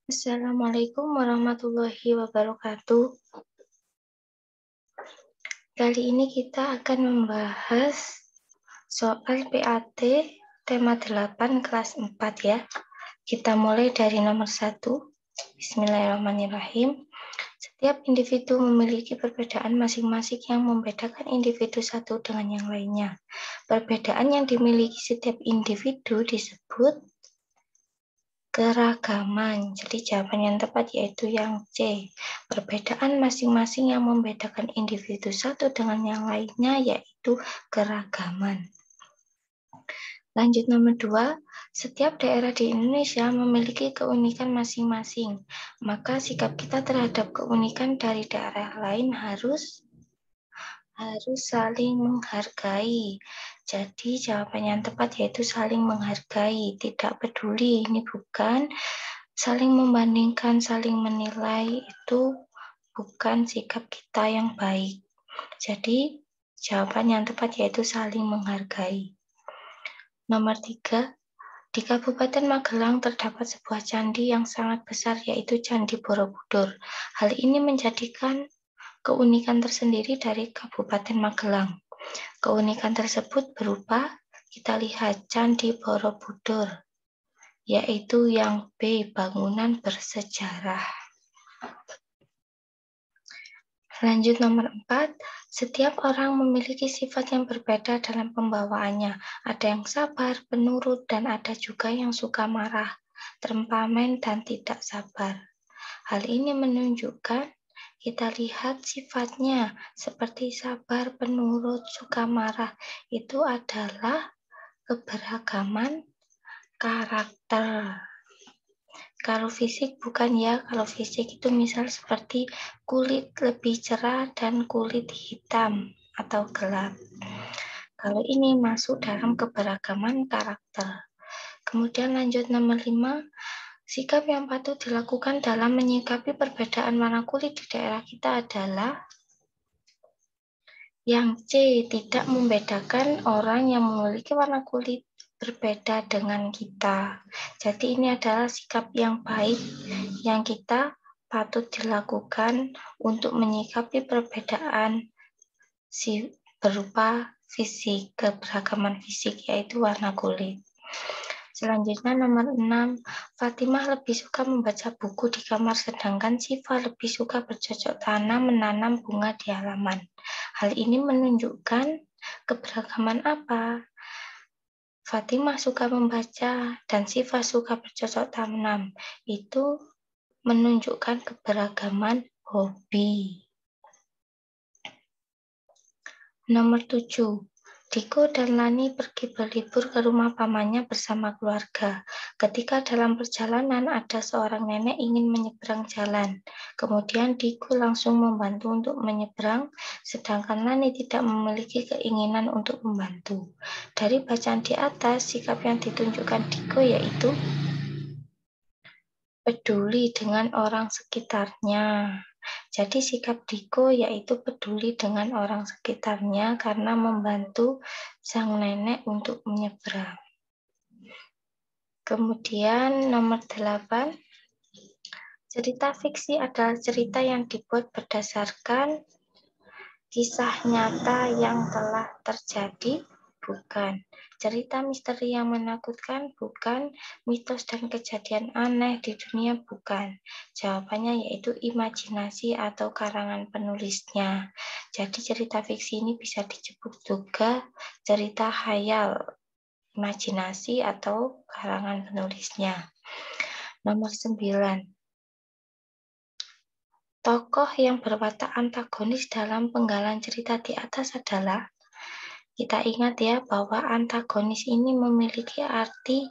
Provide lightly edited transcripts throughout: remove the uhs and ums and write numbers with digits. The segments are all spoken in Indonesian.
Assalamualaikum warahmatullahi wabarakatuh. Kali ini kita akan membahas soal PAT tema 8 kelas 4 ya. Kita mulai dari nomor 1. Bismillahirrahmanirrahim. Setiap individu memiliki perbedaan masing-masing yang membedakan individu satu dengan yang lainnya. Perbedaan yang dimiliki setiap individu disebut keragaman. Jadi jawaban yang tepat yaitu yang C. Perbedaan masing-masing yang membedakan individu satu dengan yang lainnya yaitu keragaman. Lanjut nomor 2. Setiap daerah di Indonesia memiliki keunikan masing-masing. Maka sikap kita terhadap keunikan dari daerah lain harus saling menghargai. Jadi jawaban yang tepat yaitu saling menghargai, tidak peduli. Ini bukan saling membandingkan, saling menilai, itu bukan sikap kita yang baik. Jadi jawaban yang tepat yaitu saling menghargai. Nomor 3. Di Kabupaten Magelang terdapat sebuah candi yang sangat besar yaitu Candi Borobudur. Hal ini menjadikan keunikan tersendiri dari Kabupaten Magelang. Keunikan tersebut berupa, kita lihat Candi Borobudur, yaitu yang B, bangunan bersejarah. Lanjut nomor 4, setiap orang memiliki sifat yang berbeda dalam pembawaannya. Ada yang sabar, penurut, dan ada juga yang suka marah, temperamen, dan tidak sabar. Hal ini menunjukkan kita lihat sifatnya seperti sabar, penurut, suka marah. Itu adalah keberagaman karakter. Kalau fisik bukan ya, kalau fisik itu misal seperti kulit lebih cerah dan kulit hitam atau gelap. Kalau ini masuk dalam keberagaman karakter. Kemudian lanjut nomor 5. Sikap yang patut dilakukan dalam menyikapi perbedaan warna kulit di daerah kita adalah yang C, tidak membedakan orang yang memiliki warna kulit berbeda dengan kita. Jadi ini adalah sikap yang baik yang kita patut dilakukan untuk menyikapi perbedaan berupa fisik, keberagaman fisik yaitu warna kulit. Selanjutnya nomor 6, Fatimah lebih suka membaca buku di kamar sedangkan Syifa lebih suka bercocok tanam menanam bunga di halaman. Hal ini menunjukkan keberagaman apa? Fatimah suka membaca dan Syifa suka bercocok tanam. Itu menunjukkan keberagaman hobi. Nomor 7. Diko dan Lani pergi berlibur ke rumah pamannya bersama keluarga. Ketika dalam perjalanan ada seorang nenek ingin menyeberang jalan. Kemudian Diko langsung membantu untuk menyeberang, sedangkan Lani tidak memiliki keinginan untuk membantu. Dari bacaan di atas, sikap yang ditunjukkan Diko yaitu peduli dengan orang sekitarnya. Jadi sikap Diko yaitu peduli dengan orang sekitarnya karena membantu sang nenek untuk menyeberang. Kemudian nomor 8, cerita fiksi adalah cerita yang dibuat berdasarkan kisah nyata yang telah terjadi, bukan. Cerita misteri yang menakutkan, bukan. Mitos dan kejadian aneh di dunia, bukan. Jawabannya yaitu imajinasi atau karangan penulisnya. Jadi cerita fiksi ini bisa disebut juga cerita khayal, imajinasi atau karangan penulisnya. Nomor 9. Tokoh yang berwatak antagonis dalam penggalan cerita di atas adalah, kita ingat ya bahwa antagonis ini memiliki arti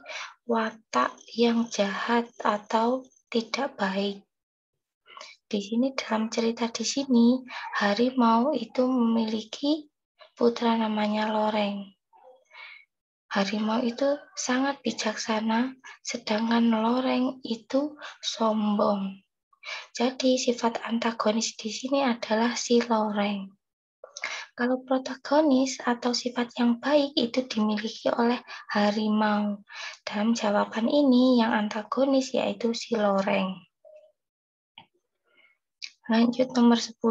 watak yang jahat atau tidak baik. Di sini dalam cerita di sini, harimau itu memiliki putra namanya Loreng. Harimau itu sangat bijaksana, sedangkan Loreng itu sombong. Jadi sifat antagonis di sini adalah si Loreng. Kalau protagonis atau sifat yang baik itu dimiliki oleh harimau. Dalam jawaban ini yang antagonis yaitu si Loreng. Lanjut nomor 10.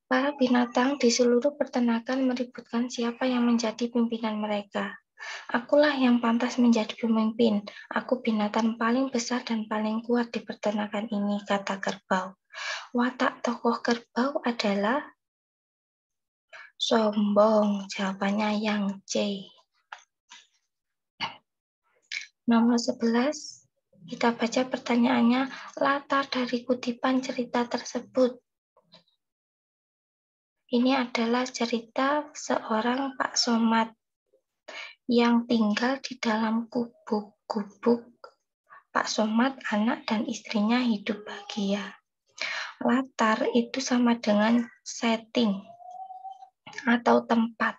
Para binatang di seluruh peternakan meributkan siapa yang menjadi pimpinan mereka. Akulah yang pantas menjadi pemimpin. Aku binatang paling besar dan paling kuat di peternakan ini, kata kerbau. Watak tokoh kerbau adalah sombong. Jawabannya yang C. Nomor 11. Kita baca pertanyaannya, latar dari kutipan cerita tersebut. Ini adalah cerita seorang Pak Somad yang tinggal di dalam gubuk-gubuk. Pak Somad, anak dan istrinya hidup bahagia. Latar itu sama dengan setting atau tempat.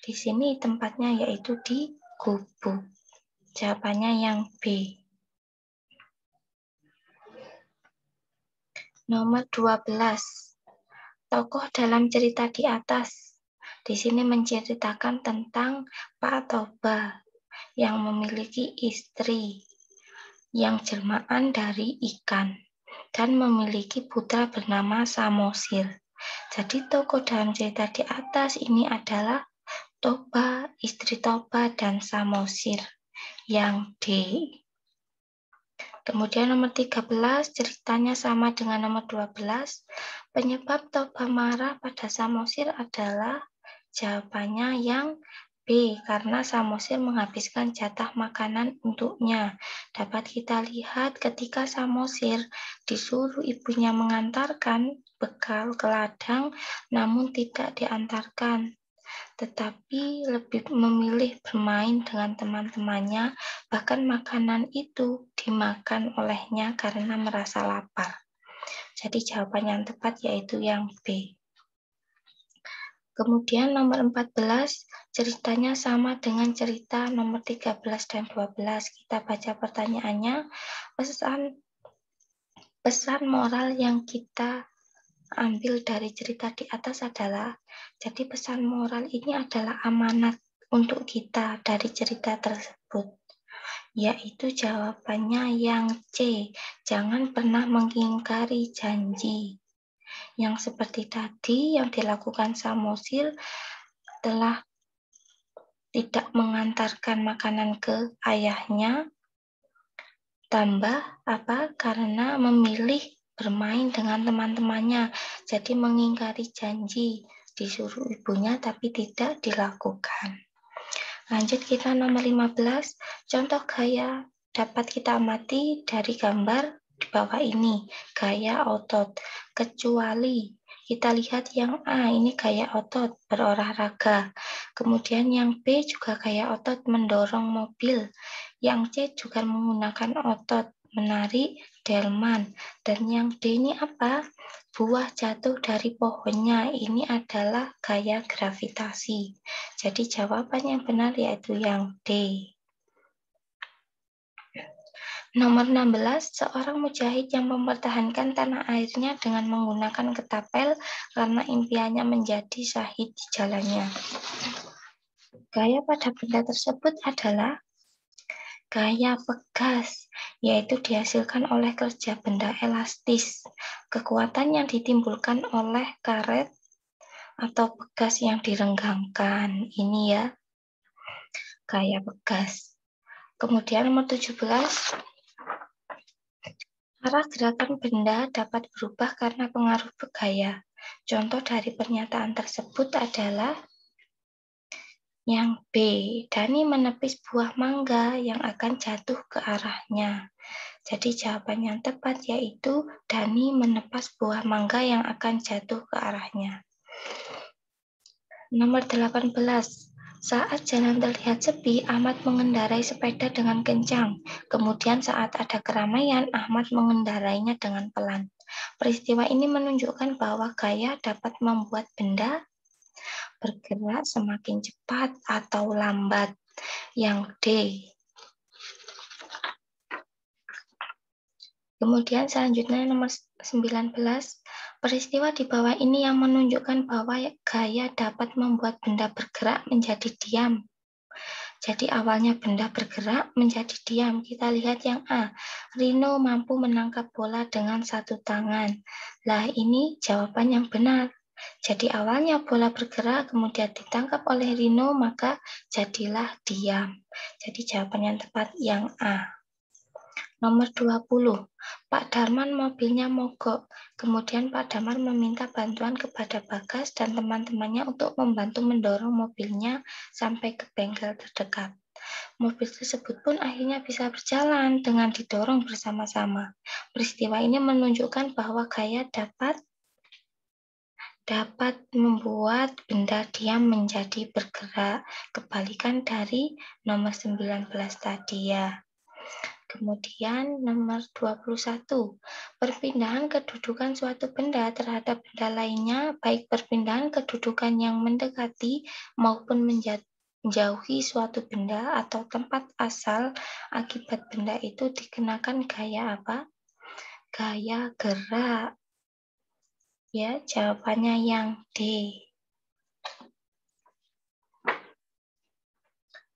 Di sini tempatnya yaitu di gubuk. Jawabannya yang B. Nomor 12. Tokoh dalam cerita di atas. Di sini menceritakan tentang Pak Toba yang memiliki istri yang jelmaan dari ikan dan memiliki putra bernama Samosir. Jadi tokoh dalam cerita di atas ini adalah Toba, istri Toba, dan Samosir yang D. Kemudian nomor 13, ceritanya sama dengan nomor 12. Penyebab Toba marah pada Samosir adalah jawabannya yang B, karena Samosir menghabiskan jatah makanan untuknya. Dapat kita lihat ketika Samosir disuruh ibunya mengantarkan bekal ke ladang, namun tidak diantarkan, tetapi lebih memilih bermain dengan teman-temannya, bahkan makanan itu dimakan olehnya karena merasa lapar. Jadi jawaban yang tepat yaitu yang B. Kemudian nomor 14, ceritanya sama dengan cerita nomor 13 dan 12. Kita baca pertanyaannya, pesan moral yang kita ambil dari cerita di atas adalah, jadi pesan moral ini adalah amanat untuk kita dari cerita tersebut, yaitu jawabannya yang C, jangan pernah mengingkari janji. Yang seperti tadi yang dilakukan Samosir telah tidak mengantarkan makanan ke ayahnya, tambah karena memilih bermain dengan teman-temannya, jadi mengingkari janji, disuruh ibunya tapi tidak dilakukan. Lanjut kita nomor 15, contoh gaya dapat kita amati dari gambar di bawah ini, gaya otot, kecuali kita lihat yang A, ini gaya otot, berolahraga. Kemudian yang B juga gaya otot, mendorong mobil. Yang C juga menggunakan otot, menarik delman. Dan yang D ini apa? Buah jatuh dari pohonnya. Ini adalah gaya gravitasi. Jadi jawaban yang benar yaitu yang D. Nomor 16, seorang mujahid yang mempertahankan tanah airnya dengan menggunakan ketapel karena impiannya menjadi syahid di jalannya. Gaya pada benda tersebut adalah gaya pegas, yaitu dihasilkan oleh kerja benda elastis. Kekuatan yang ditimbulkan oleh karet atau pegas yang direnggangkan. Ini ya, gaya pegas. Kemudian nomor 17, arah gerakan benda dapat berubah karena pengaruh gaya. Contoh dari pernyataan tersebut adalah yang B, Dani menepis buah mangga yang akan jatuh ke arahnya. Jadi jawaban yang tepat yaitu Dani menepas buah mangga yang akan jatuh ke arahnya. Nomor 18, saat jalan terlihat sepi, Ahmad mengendarai sepeda dengan kencang. Kemudian saat ada keramaian, Ahmad mengendarainya dengan pelan. Peristiwa ini menunjukkan bahwa gaya dapat membuat benda bergerak semakin cepat atau lambat. Yang D. Kemudian selanjutnya nomor 19, peristiwa di bawah ini yang menunjukkan bahwa gaya dapat membuat benda bergerak menjadi diam. Jadi awalnya benda bergerak menjadi diam. Kita lihat yang A. Rino mampu menangkap bola dengan satu tangan. Lah ini jawaban yang benar. Jadi awalnya bola bergerak kemudian ditangkap oleh Rino maka jadilah diam. Jadi jawaban yang tepat yang A. Nomor 20. Pak Darman mobilnya mogok. Kemudian Pak Darman meminta bantuan kepada Bagas dan teman-temannya untuk membantu mendorong mobilnya sampai ke bengkel terdekat. Mobil tersebut pun akhirnya bisa berjalan dengan didorong bersama-sama. Peristiwa ini menunjukkan bahwa gaya dapat membuat benda diam menjadi bergerak, kebalikan dari nomor 19 tadi ya. Kemudian nomor 21, perpindahan kedudukan suatu benda terhadap benda lainnya, baik perpindahan kedudukan yang mendekati maupun menjauhi suatu benda atau tempat asal akibat benda itu dikenakan gaya apa? Gaya gerak. Ya, jawabannya yang D.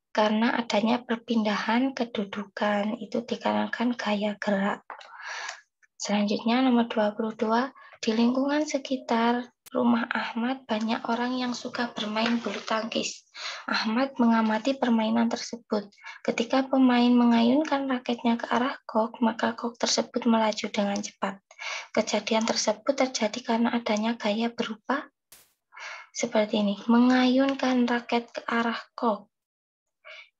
Karena adanya perpindahan kedudukan itu dikarenakan gaya gerak. Selanjutnya nomor 22, di lingkungan sekitar rumah Ahmad banyak orang yang suka bermain bulu tangkis. Ahmad mengamati permainan tersebut. Ketika pemain mengayunkan raketnya ke arah kok, maka kok tersebut melaju dengan cepat. Kejadian tersebut terjadi karena adanya gaya berupa seperti ini, mengayunkan raket ke arah kok.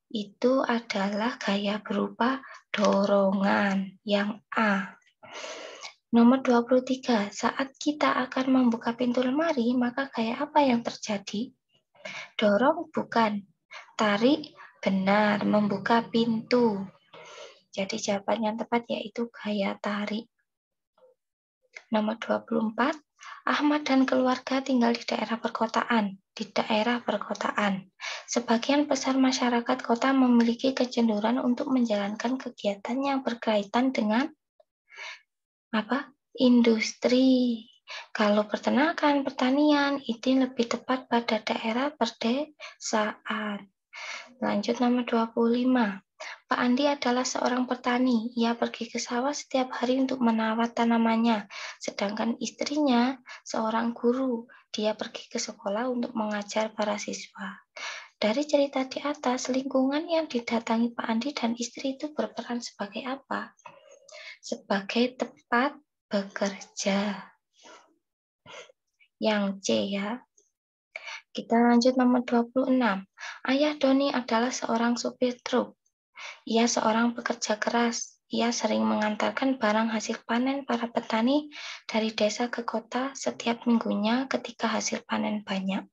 Itu adalah gaya berupa dorongan yang A. Nomor 23, saat kita akan membuka pintu lemari, maka gaya apa yang terjadi? Dorong bukan, tarik benar, membuka pintu. Jadi jawaban yang tepat yaitu gaya tarik. Nomor 24, Ahmad dan keluarga tinggal di daerah perkotaan. Sebagian besar masyarakat kota memiliki kecenderungan untuk menjalankan kegiatan yang berkaitan dengan industri. Kalau peternakan, pertanian, itu lebih tepat pada daerah perdesaan. Lanjut nomor 25. Pak Andi adalah seorang petani. Ia pergi ke sawah setiap hari untuk merawat tanamannya. Sedangkan istrinya seorang guru. Dia pergi ke sekolah untuk mengajar para siswa. Dari cerita di atas, lingkungan yang didatangi Pak Andi dan istri itu berperan sebagai apa? Sebagai tempat bekerja. Yang C ya. Kita lanjut nomor 26. Ayah Doni adalah seorang supir truk. Ia seorang pekerja keras. Ia sering mengantarkan barang hasil panen para petani dari desa ke kota setiap minggunya ketika hasil panen banyak.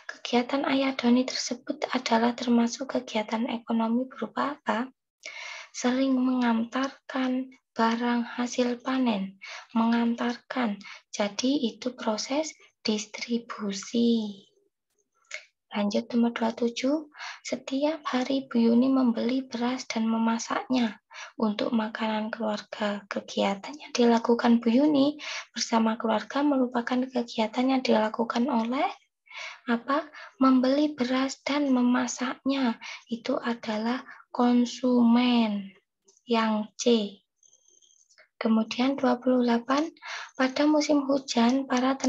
Kegiatan ayah Doni tersebut adalah termasuk kegiatan ekonomi berupa apa? Sering mengantarkan barang hasil panen. Mengantarkan. Jadi itu proses distribusi. Lanjut nomor 27, setiap hari Bu Yuni membeli beras dan memasaknya untuk makanan keluarga. Kegiatan yang dilakukan Bu Yuni bersama keluarga merupakan kegiatan yang dilakukan oleh membeli beras dan memasaknya. Itu adalah konsumen yang C. Kemudian 28, pada musim hujan para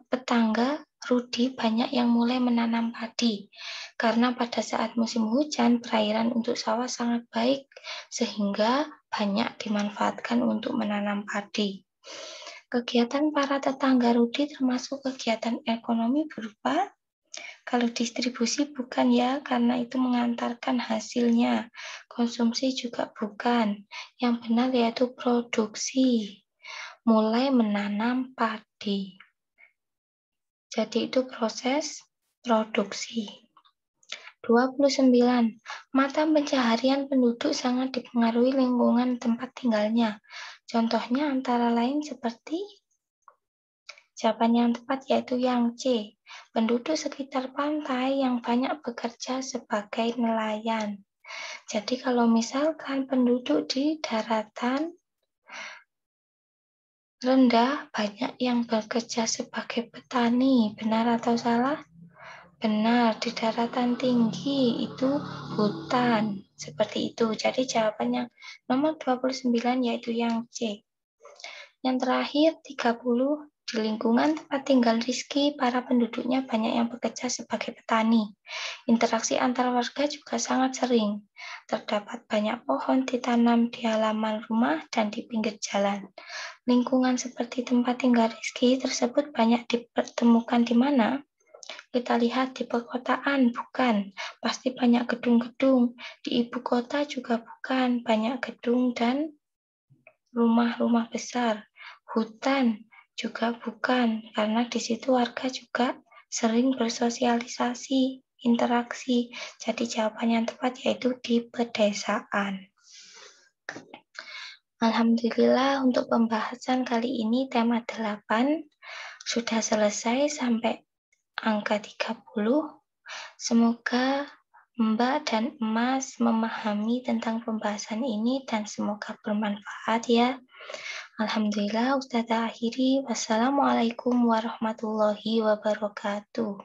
petangga Rudi banyak yang mulai menanam padi. Karena pada saat musim hujan, perairan untuk sawah sangat baik, sehingga banyak dimanfaatkan untuk menanam padi. Kegiatan para tetangga Rudi termasuk kegiatan ekonomi berupa, kalau distribusi bukan ya, karena itu mengantarkan hasilnya. Konsumsi juga bukan. Yang benar yaitu produksi. Mulai menanam padi. Jadi itu proses produksi. 29. Mata pencaharian penduduk sangat dipengaruhi lingkungan tempat tinggalnya. Contohnya antara lain seperti jawaban yang tepat yaitu yang C. Penduduk sekitar pantai yang banyak bekerja sebagai nelayan. Jadi kalau misalkan penduduk di daratan rendah banyak yang bekerja sebagai petani, benar atau salah? Benar, di daratan tinggi itu hutan. Seperti itu. Jadi jawaban yang nomor 29 yaitu yang C. Yang terakhir 30, di lingkungan tempat tinggal Rizky, para penduduknya banyak yang bekerja sebagai petani. Interaksi antar warga juga sangat sering. Terdapat banyak pohon ditanam di halaman rumah dan di pinggir jalan. Lingkungan seperti tempat tinggal Rizky tersebut banyak dipertemukan di mana? Kita lihat di perkotaan, bukan. Pasti banyak gedung-gedung. Di ibu kota juga bukan. Banyak gedung dan rumah-rumah besar. Hutan juga bukan, karena di situ warga juga sering bersosialisasi, interaksi. Jadi jawaban yang tepat yaitu di pedesaan. Alhamdulillah untuk pembahasan kali ini tema 8 sudah selesai sampai angka 30. Semoga Mbak dan Emas memahami tentang pembahasan ini dan semoga bermanfaat ya. Alhamdulillah, Ustazah akhiri. Wassalamualaikum warahmatullahi wabarakatuh.